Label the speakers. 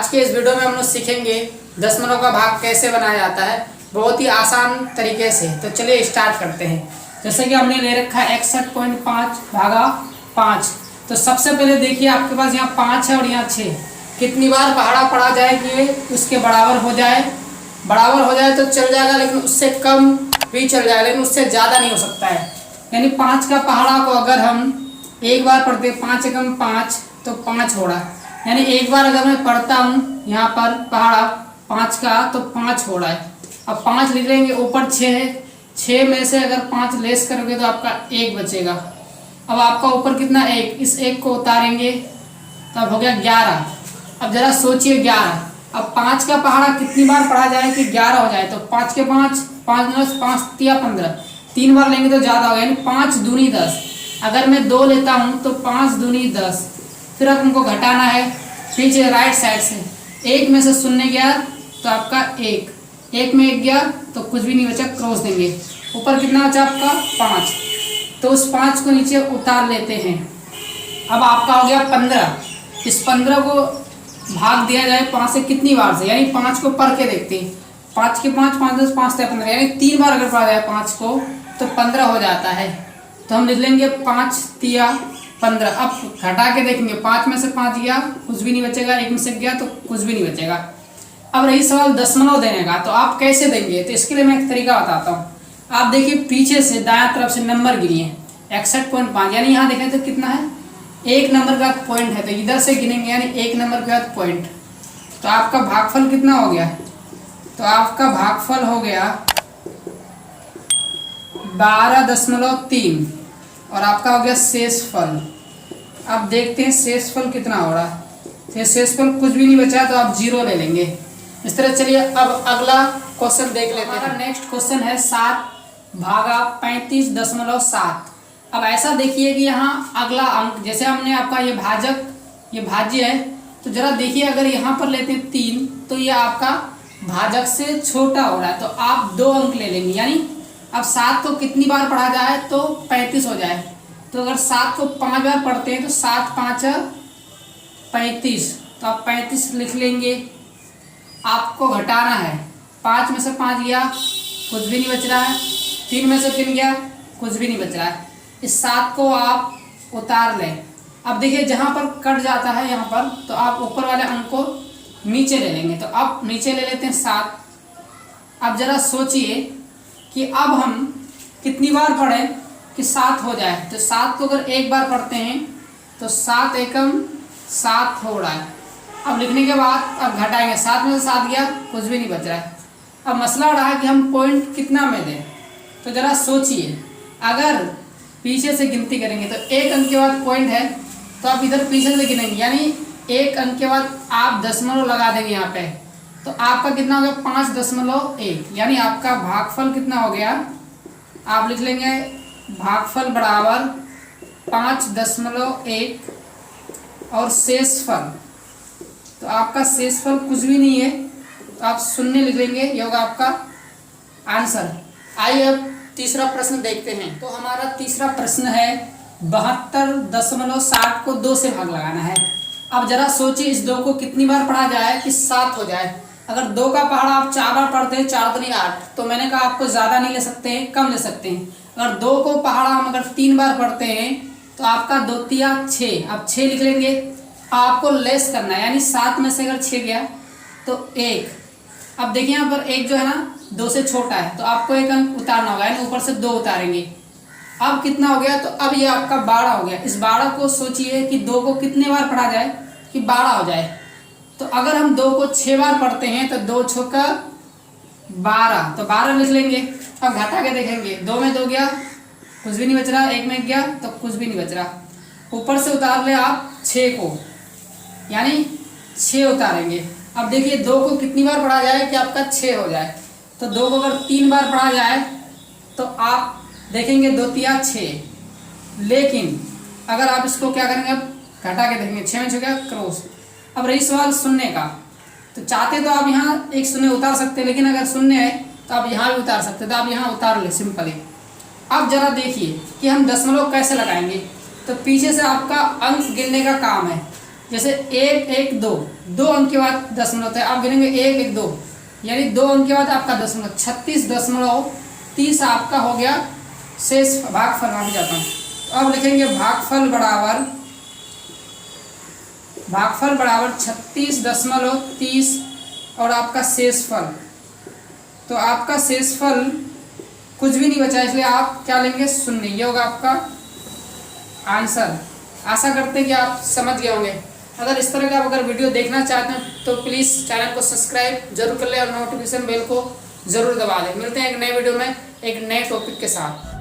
Speaker 1: आज के इस वीडियो में हम लोग सीखेंगे दशमलव का भाग कैसे बनाया जाता है, बहुत ही आसान तरीके से। तो चलिए स्टार्ट करते हैं। जैसे कि हमने ले रखा है 61.5 भागा 5। तो सबसे पहले देखिए आपके पास यहाँ 5 है और यहाँ 6। कितनी बार पहाड़ा पड़ा जाए कि ये उसके बराबर हो जाए। बराबर हो जाए तो चल जाएगा, लेकिन उससे कम भी चल जाएगा, लेकिन उससे ज़्यादा नहीं हो सकता है। यानी 5 का पहाड़ा को अगर हम एक बार पढ़ते 5 एकम 5 तो 5 हो रहा है। यानी एक बार अगर मैं पढ़ता हूँ यहाँ पर पहाड़ा 5 का तो 5 हो रहा है। अब 5 लिख लेंगे, ऊपर 6 है, 6 में से अगर 5 लेस करोगे तो आपका 1 बचेगा। अब आपका ऊपर कितना 1, इस 1 को उतारेंगे तो अब हो गया 11। अब जरा सोचिए 11। अब 5 का पहाड़ा कितनी बार पढ़ा जाए कि 11 हो जाए। तो 5 के 5, 5 9 5 3 15, 3 बार लेंगे तो ज़्यादा होगा, यानी 5 दूनी 10। अगर मैं 2 लेता हूँ तो 5 दूनी 10। फिर अब हमको घटाना है पीछे राइट साइड से। 1 में से 0 गया तो आपका 1 में 1 गया तो कुछ भी नहीं बचा, क्रॉस देंगे। ऊपर कितना बचा आपका 5, तो उस 5 को नीचे उतार लेते हैं। अब आपका हो गया 15। इस 15 को भाग दिया जाए 5 से कितनी बार से, यानी 5 को पढ़ के देखते हैं। 5 के 5, 5 10 5 3 15, यानी 3 बार अगर पढ़ा जाए 5 को तो 15 हो जाता है। तो हम लिख लेंगे 5 3 15। अब घटा के देखेंगे, 5 में से 5 गया कुछ भी नहीं बचेगा, 1 में से गया तो कुछ भी नहीं बचेगा। अब रही सवाल दशमलव देने का, तो आप कैसे देंगे। तो इसके लिए मैं एक तरीका बताता हूँ। आप देखिए पीछे से दायां तरफ से नंबर गिनिए 61.5, यानी यहाँ देखें तो कितना है, 1 नंबर का पॉइंट है, तो इधर से गिनेंगे यानी 1 नंबर के बाद पॉइंट। तो आपका भागफल कितना हो गया, तो आपका भागफल हो गया 12.3 और आपका हो गया शेषफल। अब देखते हैं शेषफल कितना हो रहा है। शेषफल कुछ भी नहीं बचा तो आप 0 ले लेंगे। इस तरह चलिए अब अगला क्वेश्चन देख लेते हैं। हमारा नेक्स्ट क्वेश्चन है 7 भागा 35.7। अब ऐसा देखिए कि यहाँ अगला अंक, जैसे हमने आपका ये भाजक ये भाज्य है, तो जरा देखिए अगर यहाँ पर लेते हैं 3 तो ये आपका भाजक से छोटा हो रहा है, तो आप 2 अंक ले लेंगे। यानी अब 7 को कितनी बार पढ़ा जाए तो 35 हो जाए। तो अगर 7 को 5 बार पढ़ते हैं तो 7 5 35, तो आप 35 लिख लेंगे। आपको घटाना है, 5 में से 5 गया कुछ भी नहीं बच रहा है, 3 में से 3 गया कुछ भी नहीं बच रहा है। इस 7 को आप उतार लें। अब देखिए जहाँ पर कट जाता है यहाँ पर, तो आप ऊपर वाले अंक को नीचे ले लेंगे। तो अब नीचे ले लेते हैं 7। अब ज़रा सोचिए कि अब हम कितनी बार पढ़ें कि 7 हो जाए। तो 7 को अगर एक बार पढ़ते हैं तो 7 एकम 7 हो रहा है। अब लिखने के बाद अब घटाएंगे, 7 में से 7 गया कुछ भी नहीं बच रहा है। अब मसला रहा कि हम पॉइंट कितना में दें। तो ज़रा सोचिए, अगर पीछे से गिनती करेंगे तो 1 अंक के बाद पॉइंट है, तो आप इधर पीछे से गिनेंगे, यानी 1 अंक के बाद आप दशमलव लगा देंगे यहाँ पे। तो आपका कितना हो गया 5.1, यानी आपका भागफल कितना हो गया, आप लिख लेंगे भागफल बराबर 5.1 और शेषफल, तो आपका शेषफल कुछ भी नहीं है, तो आप 0 लिख लेंगे। ये होगा आपका आंसर। आइए अब तीसरा प्रश्न देखते हैं। तो हमारा तीसरा प्रश्न है 72.60 को 2 से भाग लगाना है। अब जरा सोचिए इस 2 को कितनी बार पढ़ा जाए कि 7 हो जाए। अगर 2 का पहाड़ा आप 4 बार पढ़ते हैं, 4 दूनी 8, तो मैंने कहा आपको ज़्यादा नहीं ले सकते हैं, कम ले सकते हैं। अगर 2 को पहाड़ा हम अगर 3 बार पढ़ते हैं तो आपका 2 तिया 6, आप 6 लिख लेंगे। आपको लेस करना है, यानी 7 में से अगर 6 गया तो 1। अब देखिए यहाँ पर 1 जो है ना 2 से छोटा है, तो आपको 1 अंक उतारना होगा, यानी ऊपर से 2 उतारेंगे। अब कितना हो गया, तो अब ये आपका 12 हो गया। इस 12 को सोचिए कि 2 को कितने बार पढ़ा जाए कि 12 हो जाए। तो अगर हम 2 को 6 बार पढ़ते हैं तो 2 छक्का 12, तो 12 लिख लेंगे। अब घटा के देखेंगे, 2 में 2 गया कुछ भी नहीं बच रहा, 1 में गया तो कुछ भी नहीं बच रहा। ऊपर से उतार ले आप 6 को, यानी 6 उतारेंगे। अब देखिए 2 को कितनी बार पढ़ा जाए कि आपका 6 हो जाए। तो 2 को अगर 3 बार पढ़ा जाए तो आप देखेंगे 2 तिया 6, लेकिन अगर आप इसको क्या करेंगे, अब घटा के देखेंगे, 6 में 6 गया क्रॉस। अब रही सवाल 0 का, तो चाहते तो आप यहाँ एक 0 उतार सकते हैं, लेकिन अगर 0 है तो आप यहाँ भी उतार सकते हैं, तो आप यहाँ उतार ले सिंपली। अब जरा देखिए कि हम दशमलव कैसे लगाएंगे। तो पीछे से आपका अंक गिनने का काम है। जैसे 1 1 2, 2 अंक के बाद दशमलव है, आप गिनेंगे 1 1 2, यानी 2 अंक के बाद आपका दशमलव, 36.30 आपका हो गया शेष भागफल। मैं जाता हूँ, तो अब लिखेंगे भागफल बराबर 36.30 और आपका शेषफल। तो आपका शेषफल कुछ भी नहीं बचा, इसलिए आप क्या लेंगे, 0। ये होगा आपका आंसर। आशा करते हैं कि आप समझ गए होंगे। अगर इस तरह का आप अगर वीडियो देखना चाहते हैं तो प्लीज़ चैनल को सब्सक्राइब जरूर कर लें और नोटिफिकेशन बेल को ज़रूर दबा दें। मिलते हैं एक नए वीडियो में एक नए टॉपिक के साथ।